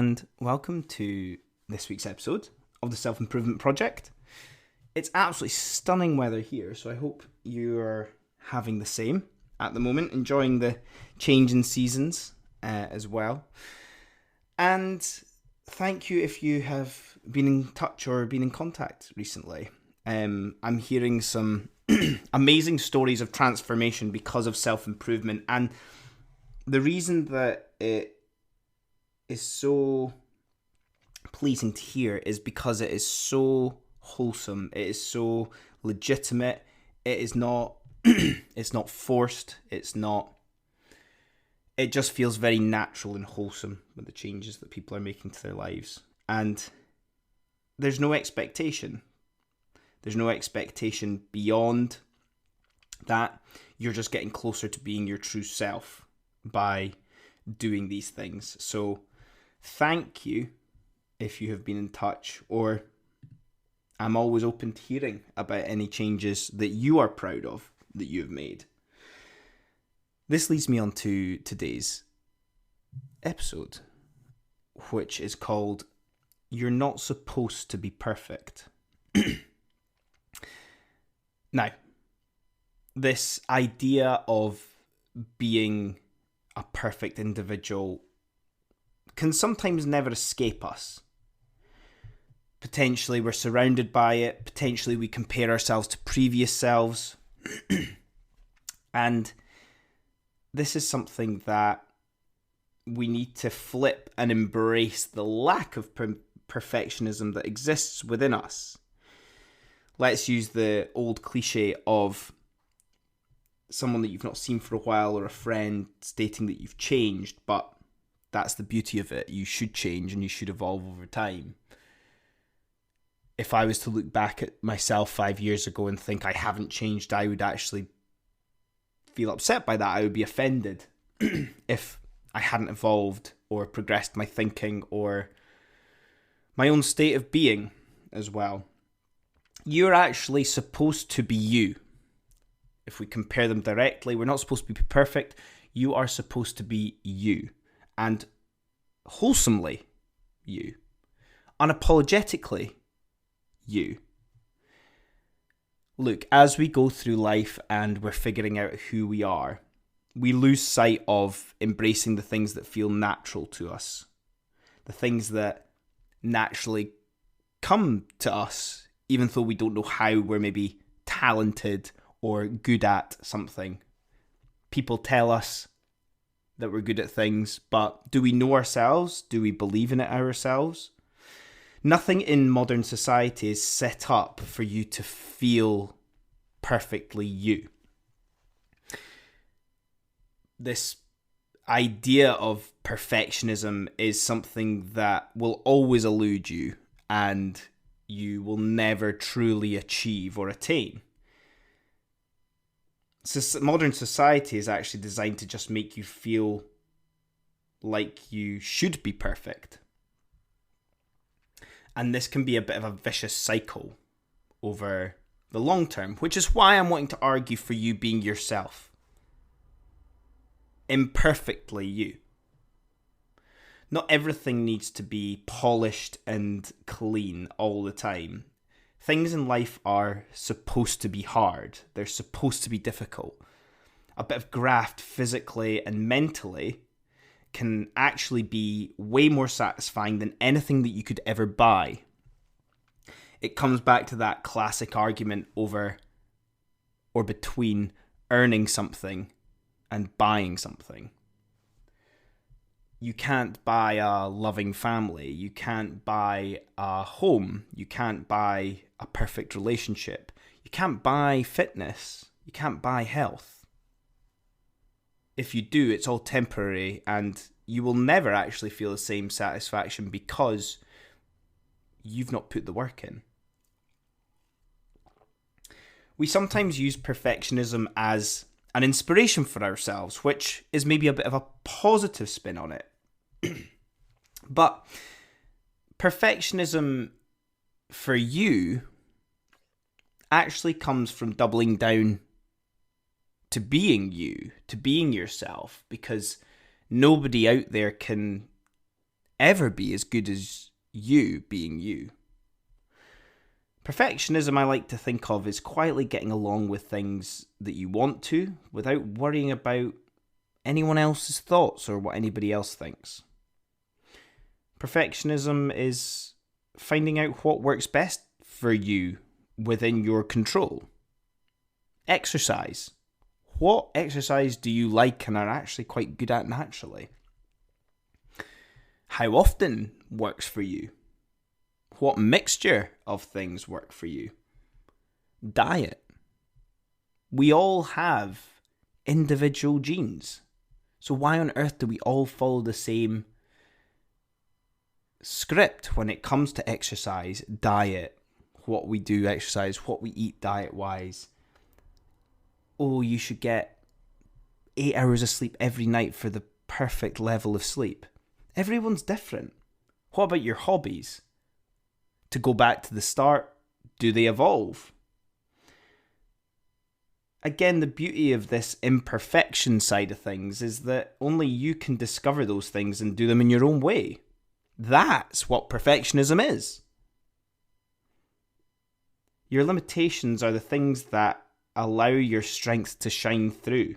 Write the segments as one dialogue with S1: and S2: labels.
S1: and welcome to this week's episode of the Self-Improvement Project. It's absolutely stunning weather here, so I hope you're having the same at the moment, enjoying the change in seasons as well. And thank you if you have been in touch or been in contact recently. I'm hearing some amazing stories of transformation because of self-improvement, and the reason that it is so pleasing to hear is because it is so wholesome, it is so legitimate, it is not it's not forced, it just feels very natural and wholesome with the changes that people are making to their lives. And there's no expectation. There's no expectation beyond that. You're just getting closer to being your true self by doing these things. So thank you if you have been in touch, or I'm always open to hearing about any changes that you are proud of that you have made. This leads me on to today's episode, which is called You're Not Supposed to Be Perfect. Now, this idea of being a perfect individual can sometimes never escape us. Potentially we're surrounded by it, potentially we compare ourselves to previous selves. And this is something that we need to flip and embrace the lack of perfectionism that exists within us. Let's use the old cliche of someone that you've not seen for a while or a friend stating that you've changed, but that's the beauty of it. You should change and you should evolve over time. If I was to look back at myself 5 years ago and think I haven't changed, I would actually feel upset by that. I would be offended if I hadn't evolved or progressed my thinking or my own state of being as well. You're actually supposed to be you. If we compare them directly, we're not supposed to be perfect. You are supposed to be you. And wholesomely you. Unapologetically you. Look, as we go through life and we're figuring out who we are, we lose sight of embracing the things that feel natural to us. The things that naturally come to us, even though we don't know how we're maybe talented or good at something. People tell us that we're good at things, but do we know ourselves? Do we believe in it ourselves? Nothing in modern society is set up for you to feel perfectly you. This idea of perfectionism is something that will always elude you and you will never truly achieve or attain. Modern society is actually designed to just make you feel like you should be perfect. And this can be a bit of a vicious cycle over the long term, which is why I'm wanting to argue for you being yourself. Imperfectly you. Not everything needs to be polished and clean all the time. Things in life are supposed to be hard. They're supposed to be difficult. A bit of graft physically and mentally can actually be way more satisfying than anything that you could ever buy. It comes back to that classic argument over or between earning something and buying something. You can't buy a loving family. You can't buy a home. You can't buy a perfect relationship. You can't buy fitness. You can't buy health. If you do, it's all temporary and you will never actually feel the same satisfaction because you've not put the work in. We sometimes use perfectionism as an inspiration for ourselves, which is maybe a bit of a positive spin on it. But perfectionism for you actually comes from doubling down to being you, to being yourself, because nobody out there can ever be as good as you being you. Perfectionism, I like to think of as quietly getting along with things that you want to without worrying about anyone else's thoughts or what anybody else thinks. Perfectionism is finding out what works best for you within your control. Exercise. What exercise do you like and are actually quite good at naturally? How often works for you? What mixture of things work for you? Diet. We all have individual genes. So why on earth do we all follow the same script when it comes to exercise, diet, what we do exercise, what we eat diet-wise? Oh, you should get 8 hours of sleep every night for the perfect level of sleep. Everyone's different. What about your hobbies? To go back to the start, do they evolve? Again, the beauty of this imperfection side of things is that only you can discover those things and do them in your own way. That's what perfectionism is. Your limitations are the things that allow your strengths to shine through.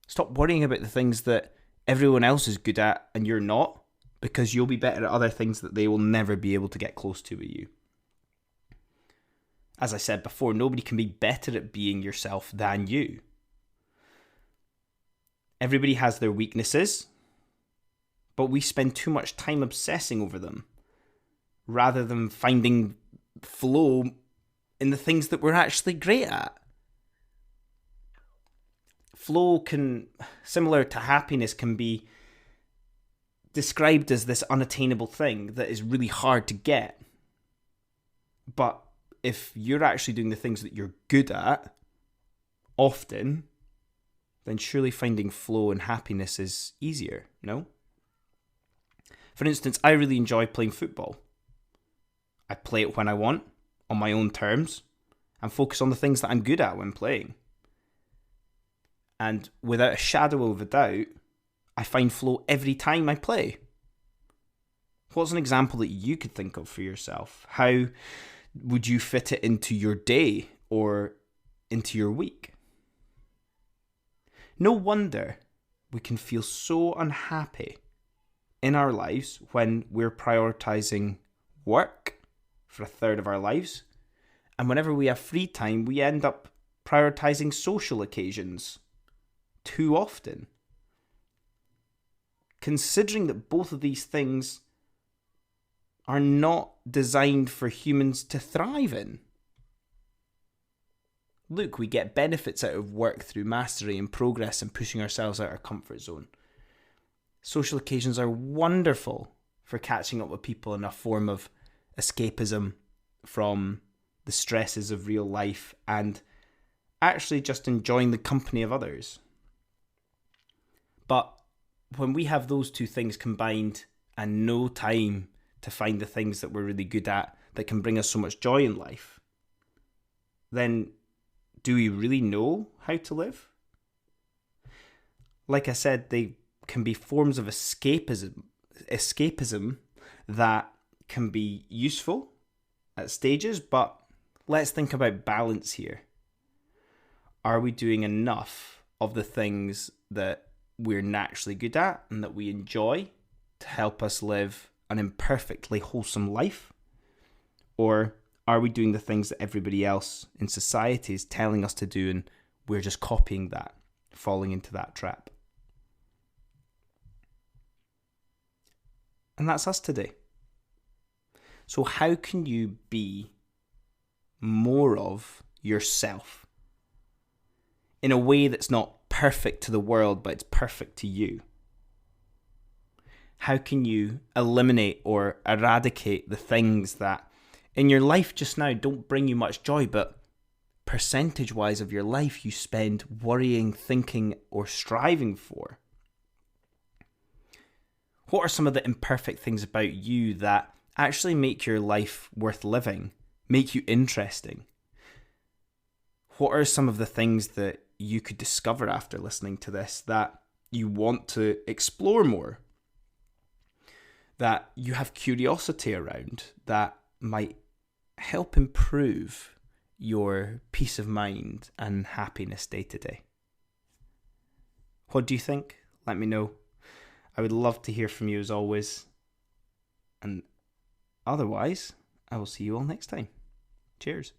S1: Stop worrying about the things that everyone else is good at and you're not, because you'll be better at other things that they will never be able to get close to with you. As I said before, nobody can be better at being yourself than you. Everybody has their weaknesses, but we spend too much time obsessing over them rather than finding flow in the things that we're actually great at. Flow can, similar to happiness, can be described as this unattainable thing that is really hard to get. But if you're actually doing the things that you're good at often, then surely finding flow and happiness is easier, no? For instance, I really enjoy playing football. I play it when I want, on my own terms, and focus on the things that I'm good at when playing. And without a shadow of a doubt, I find flow every time I play. What's an example that you could think of for yourself? How would you fit it into your day or into your week? No wonder we can feel so unhappy in our lives when we're prioritizing work for a third of our lives, and whenever we have free time, we end up prioritizing social occasions too often. Considering that both of these things are not designed for humans to thrive in. Look, we get benefits out of work through mastery and progress and pushing ourselves out of our comfort zone. Social occasions are wonderful for catching up with people in a form of escapism from the stresses of real life and actually just enjoying the company of others. But when we have those two things combined and no time to find the things that we're really good at that can bring us so much joy in life, then do we really know how to live? Like I said, they can be forms of escapism that can be useful at stages, but let's think about balance here. Are we doing enough of the things that we're naturally good at and that we enjoy to help us live an imperfectly wholesome life? Or are we doing the things that everybody else in society is telling us to do and we're just copying that, falling into that trap? And that's us today. So how can you be more of yourself in a way that's not perfect to the world, but it's perfect to you? How can you eliminate or eradicate the things that in your life just now don't bring you much joy, but percentage-wise of your life you spend worrying, thinking, or striving for? What are some of the imperfect things about you that actually make your life worth living, make you interesting? What are some of the things that you could discover after listening to this that you want to explore more? that you have curiosity around that might help improve your peace of mind and happiness day to day. What do you think? Let me know. I would love to hear from you as always. And otherwise, I will see you all next time. Cheers.